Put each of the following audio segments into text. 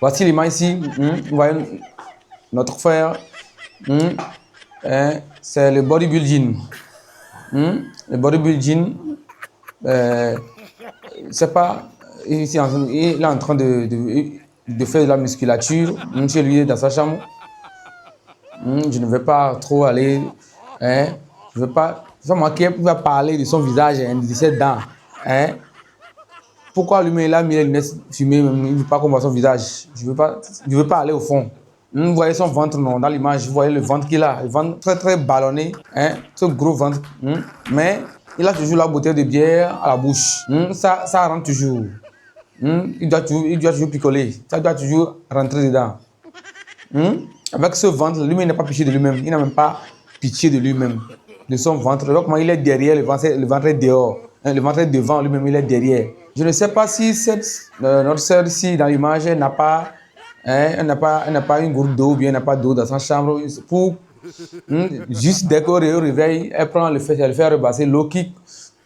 Voici l'image ici. Vous voyez notre frère. C'est le bodybuilding. Le bodybuilding, c'est pas. Il est en train de faire de la musculature. Chez lui, dans sa chambre. Je ne vais pas trop aller. Je ne veux pas. C'est moi qui va parler de son visage, de ses dents. Pourquoi lui, il a mis les lunettes fumées, il ne veut pas qu'on voit son visage. Je ne veux pas aller au fond. Vous voyez son ventre non, dans l'image, vous voyez le ventre qu'il a. Le ventre très très ballonné, ce gros ventre. Mais il a toujours la bouteille de bière à la bouche. Ça rentre toujours. Il doit toujours picoler. Ça doit toujours rentrer dedans. Avec ce ventre, lui-même n'a pas pitié de lui-même. Il n'a même pas pitié de lui-même, de son ventre. Donc, comment il est derrière, le ventre est dehors. Le ventre est devant, lui-même il est derrière. Je ne sais pas si notre sœur ici dans l'image, elle n'a pas une gourde d'eau ou bien elle n'a pas d'eau dans sa chambre. Juste dès qu'au réveil, elle prend le fer repasser, l'eau qui,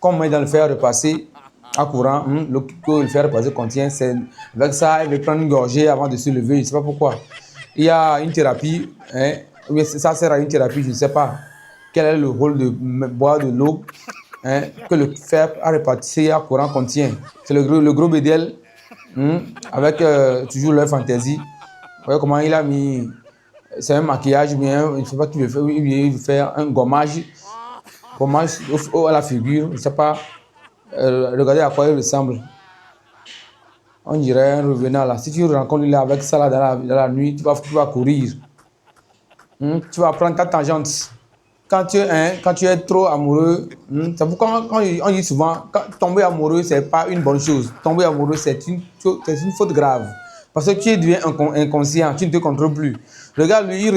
comme on met dans le fer repasser à courant, l'eau que le fer repasser contient, avec ça, elle veut prendre une gorgée avant de se lever, je ne sais pas pourquoi. Il y a une thérapie, ça sert à une thérapie, je ne sais pas quel est le rôle de boire de l'eau que le fer à repasser à courant contient. C'est le gros bédel avec toujours leur fantaisie. Vous voyez comment il a mis, c'est un maquillage, bien, je ne sais pas qui veut faire, il veut faire un gommage à la figure, je ne sais pas, regardez à quoi il ressemble. On dirait un revenant là. Si tu rencontres là avec ça là dans la nuit, tu vas courir. Tu vas prendre ta tangente. Quand tu es trop amoureux, c'est pourquoi on dit souvent, tomber amoureux, ce n'est pas une bonne chose. Tomber amoureux, c'est une faute grave. Parce que tu deviens inconscient, tu ne te contrôles plus. Regarde, lui,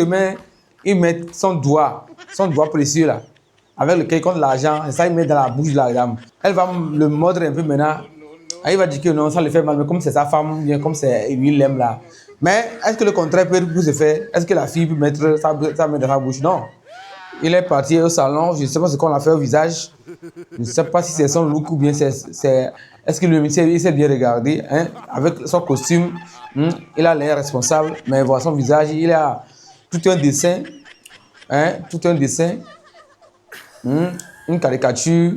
il met son doigt précieux là, avec lequel il compte l'argent, et ça, il met dans la bouche de la dame. Elle va le mordre un peu maintenant. Il va dire que non, ça le fait mal, mais comme c'est sa femme, bien comme c'est lui, il l'aime là. Mais est-ce que le contraire peut se faire? Est-ce que la fille peut mettre sa main dans sa bouche? Non. Il est parti au salon, je ne sais pas ce qu'on a fait au visage. Je ne sais pas si c'est son look ou bien est-ce que il s'est bien regardé, avec son costume, il a l'air responsable, mais voir son visage, il a tout un dessin, une caricature,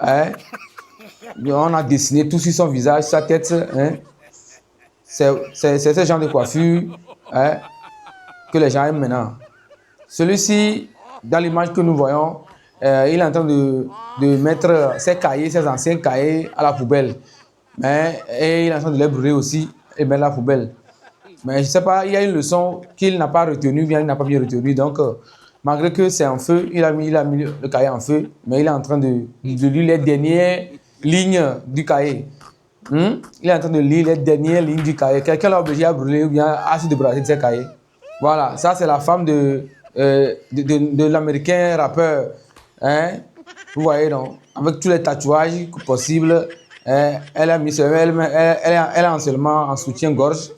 on a dessiné tout sur son visage, sa tête, c'est ce genre de coiffure que les gens aiment maintenant. Celui-ci, dans l'image que nous voyons, il est en train de mettre ses anciens cahiers à la poubelle. Et il est en train de les brûler aussi et mettre à la poubelle. Mais je ne sais pas, il y a une leçon qu'il n'a pas retenue, bien il n'a pas bien retenue. Donc, malgré que c'est en feu, il a mis le cahier en feu, mais il est en train de lire les dernières lignes du cahier. Il est en train de lire les dernières lignes du cahier. Quelqu'un l'a obligé à brûler ou bien à se débarrasser de ses cahiers. Voilà, ça c'est la femme de l'américain rappeur. Vous voyez donc, avec tous les tatouages possibles, elle a mis elle a seulement en soutien-gorge.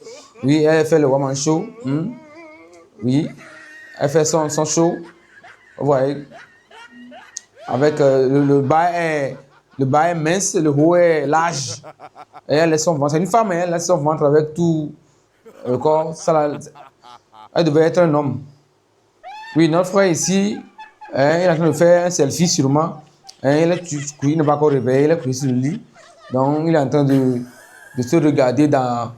Oui, elle fait le woman show. Oui, elle fait son show. Vous voyez, avec le bas est mince, le haut est large. Et elle laisse son ventre. C'est une femme, elle laisse son ventre avec tout le corps. Elle devait être un homme. Oui, notre frère ici, il est en train de faire un selfie sûrement. Il n'est pas encore réveillé, il est couché sur le lit. Donc, il est en train de se regarder dans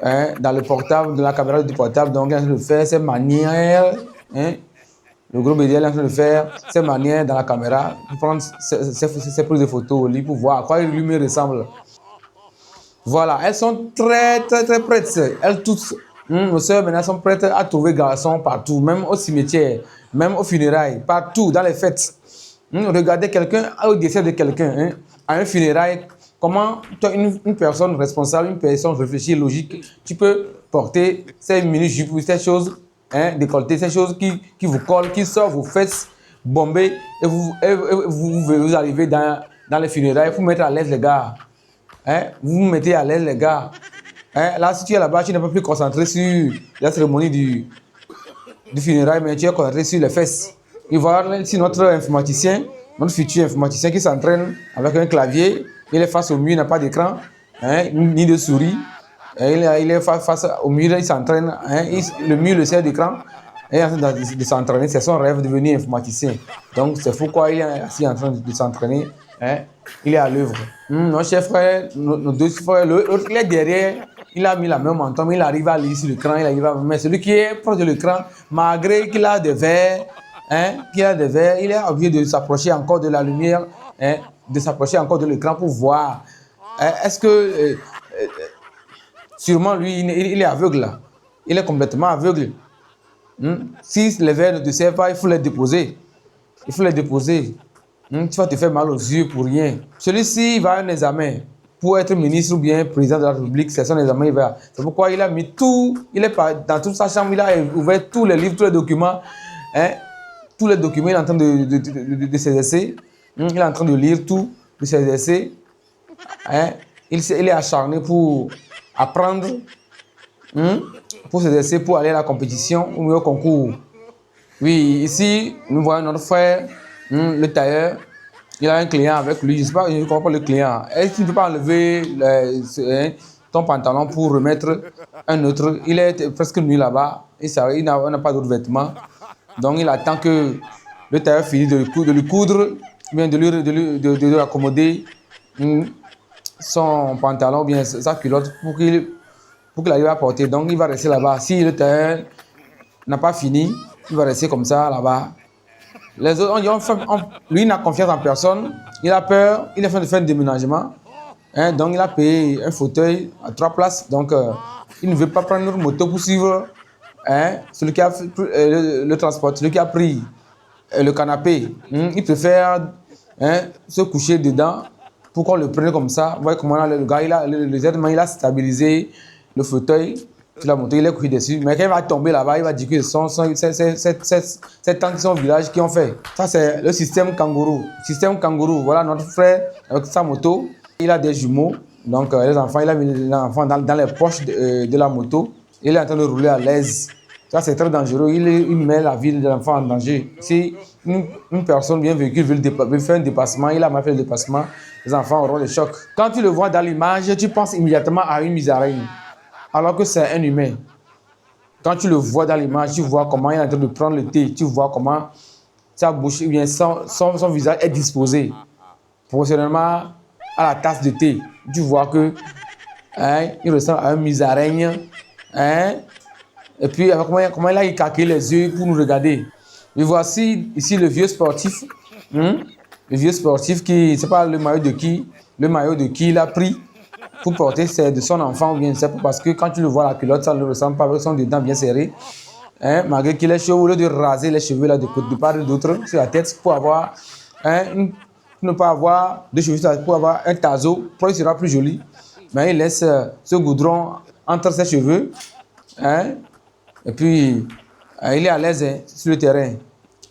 le portable, dans la caméra du portable. Donc, il est en train de faire ses manières. Le gros BD est en train de faire ses manières dans la caméra pour prendre ses prises de photos au lit pour voir à quoi il lui ressemble. Voilà, elles sont très, très, très prêtes. Elles toutes. Nos soeurs maintenant sont prêtes à trouver garçons partout, même au cimetière, même aux funérailles, partout, dans les fêtes. Regardez quelqu'un au décès de quelqu'un, à un funérail, comment toi, une personne responsable, une personne réfléchie, logique, tu peux porter ces mini-jupes, ces choses décolletées, ces choses qui vous collent, qui sortent vos fesses bombées, et vous arrivez dans les funérailles, vous mettez à l'aise les gars. Vous vous mettez à l'aise les gars. Là, si tu es là-bas, tu n'es pas plus concentré sur la cérémonie du funérail, mais tu es concentré sur les fesses. Et voilà ici notre informaticien, notre futur informaticien qui s'entraîne avec un clavier. Il est face au mur, il n'a pas d'écran, ni de souris. Il est face au mur, il s'entraîne. Hein, le mur le sert d'écran. Il est en train de s'entraîner. C'est son rêve de devenir informaticien. Donc, c'est pourquoi il est assis en train de s'entraîner. Hein, il est à l'œuvre. Nos chers frères, nos deux frères, l'autre, il est derrière. Il a mis la main au menton, mais il arrive à lire sur l'écran. Mais celui qui est proche de l'écran, malgré qu'il a des verres, il est obligé de s'approcher encore de la lumière, hein, de s'approcher encore de l'écran pour voir. Est-ce que sûrement lui, il est aveugle là. Il est complètement aveugle. Si les verres ne te servent pas, il faut les déposer. Il faut les déposer. Tu vas te faire mal aux yeux pour rien. Celui-ci va à un examen. Pour être ministre ou bien président de la République, c'est son examen, il va. C'est pourquoi il a mis tout, il est dans toute sa chambre, il a ouvert tous les livres, tous les documents. Hein, tous les documents, il est en train de s'exercer. Il est en train de lire tout, de s'exercer. Hein, il est acharné pour apprendre, pour s'exercer, pour aller à la compétition ou au concours. Oui, ici, nous voyons notre frère, le tailleur. Il a un client avec lui, je ne sais pas, je ne comprends pas le client. Est-ce qu'il ne peut pas enlever ton pantalon pour remettre un autre? Il est presque nuit là-bas, il n'a pas d'autres vêtements. Donc il attend que le tailleur finisse de lui coudre, bien de lui accommoder son pantalon, bien sa culotte pour qu'il arrive à porter. Donc il va rester là-bas. Si le tailleur n'a pas fini, il va rester comme ça là-bas. Les autres, lui, il n'a confiance en personne. Il a peur. Il est en train de faire un déménagement. Hein, donc, il a payé un fauteuil à 3 places. Donc, il ne veut pas prendre une moto pour suivre celui qui a le transport, celui qui a pris le canapé. Il préfère se coucher dedans pour qu'on le prenne comme ça. Vous voyez comment le gars, il a stabilisé le fauteuil. La moto, il est couché dessus, mais quand il va tomber là-bas, il va dire que c'est tant de son village qui ont fait. Ça, c'est le système kangourou. Système kangourou, voilà notre frère avec sa moto. Il a des jumeaux, donc les enfants, il a mis les enfants dans les poches de la moto. Il est en train de rouler à l'aise. Ça, c'est très dangereux. Il met la vie de l'enfant en danger. Si une personne bien véhicule veut faire un dépassement, il a mal fait le dépassement, les enfants auront des chocs. Quand tu le vois dans l'image, tu penses immédiatement à une musaraigne. Alors que c'est un humain. Quand tu le vois dans l'image, tu vois comment il est en train de prendre le thé, tu vois comment sa bouche, bien son visage est disposé proportionnellement à la tasse de thé. Tu vois que il ressemble à un musaraigne. Et puis comment il a écarqué les yeux pour nous regarder. Et voici ici le vieux sportif. Le vieux sportif qui, c'est pas le maillot de qui il a pris pour porter, c'est de son enfant ou bien c'est parce que quand tu le vois la culotte, ça ne ressemble pas avec son dedans bien serré. Malgré qu'il est chaud, au lieu de raser les cheveux là de part et d'autre sur la tête pour avoir ne pas avoir de cheveux, pour avoir un taseau, pour il sera plus joli. Mais il laisse ce goudron entre ses cheveux. Et puis il est à l'aise sur le terrain.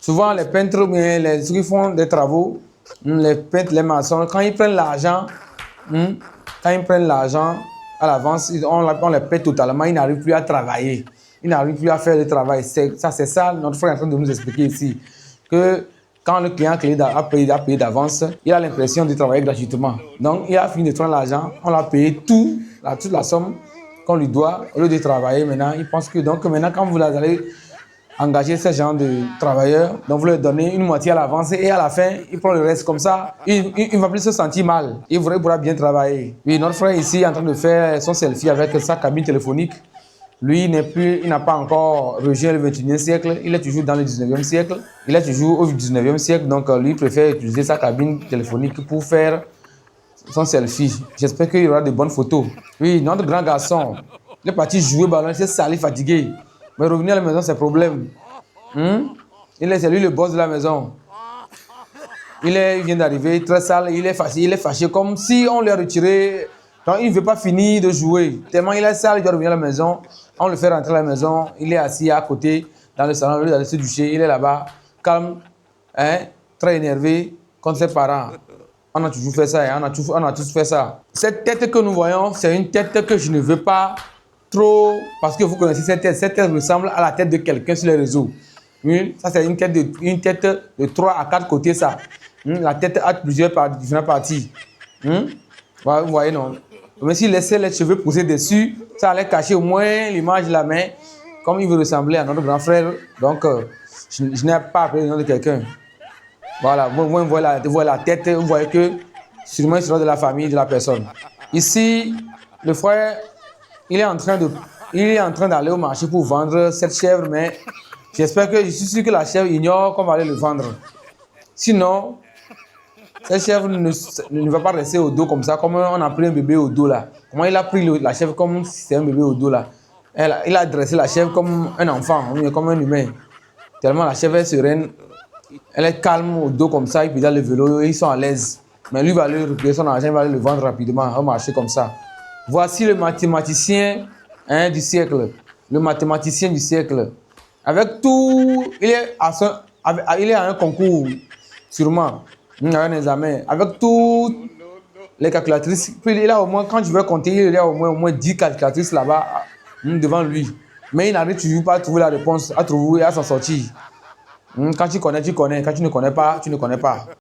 Souvent les peintres, mais ceux qui font des travaux, les peintres, les maçons, quand ils prennent l'argent, à l'avance, on les paie totalement, ils n'arrivent plus à travailler. Ils n'arrivent plus à faire le travail. C'est ça, notre frère est en train de nous expliquer ici. Que quand le client a payé d'avance, il a l'impression de travailler gratuitement. Donc, il a fini de prendre l'argent, on l'a payé toute la somme qu'on lui doit, au lieu de travailler maintenant. Il pense que donc maintenant, quand vous allez engager ce genre de travailleurs, donc vous leur donnez une moitié à l'avance et à la fin, il prend le reste comme ça. Il ne va plus se sentir mal. Il pourra bien travailler. Oui, notre frère ici est en train de faire son selfie avec sa cabine téléphonique. Lui, il n'a pas encore rejoint le 21e siècle. Il est toujours dans le 19e siècle. Il est toujours au 19e siècle. Donc, lui préfère utiliser sa cabine téléphonique pour faire son selfie. J'espère qu'il y aura de bonnes photos. Oui, notre grand garçon, il est parti jouer au ballon. Il s'est sali, fatigué. Mais revenir à la maison, c'est problème. C'est lui le boss de la maison. Il vient d'arriver très sale, il est fâché comme si on lui a retiré. Donc, il ne veut pas finir de jouer. Tellement il est sale, il doit revenir à la maison. On le fait rentrer à la maison. Il est assis à côté, dans le salon, il est allé se doucher. Il est là-bas, calme, très énervé contre ses parents. On a toujours fait ça, on a tous fait ça. Cette tête que nous voyons, c'est une tête que je ne veux pas trop, parce que vous connaissez cette tête. Cette tête ressemble à la tête de quelqu'un sur les réseaux. Oui, ça c'est une tête de 3 à 4 côtés, ça. La tête a plusieurs différentes parties. Vous voyez, non? Mais s'il laissait les cheveux pousser dessus, ça allait cacher au moins l'image de la main. Comme il veut ressembler à notre grand frère, donc je n'ai pas appelé le nom de quelqu'un. Voilà, vous voyez la tête, vous voyez que sûrement il sera de la famille de la personne. Ici, le frère, il est en train d'aller au marché pour vendre cette chèvre, mais je suis sûr que la chèvre ignore qu'on va aller le vendre. Sinon, cette chèvre ne va pas rester au dos comme ça, comme on a pris un bébé au dos là. Comment il a pris la chèvre comme si c'était un bébé au dos là. Il a dressé la chèvre comme un enfant, comme un humain. Tellement la chèvre est sereine, elle est calme au dos comme ça, il pédale le vélo, ils sont à l'aise. Mais lui va aller récupérer son argent, il va aller le vendre rapidement au marché comme ça. Voici le mathématicien du siècle. Le mathématicien du siècle. Avec tout, il est à un concours, sûrement, à un examen. Avec toutes les calculatrices, puis il a au moins, quand tu veux compter, il y a au moins 10 calculatrices là-bas devant lui. Mais il n'arrive toujours pas à trouver la réponse, à s'en sortir. Quand tu connais, tu connais. Quand tu ne connais pas, tu ne connais pas.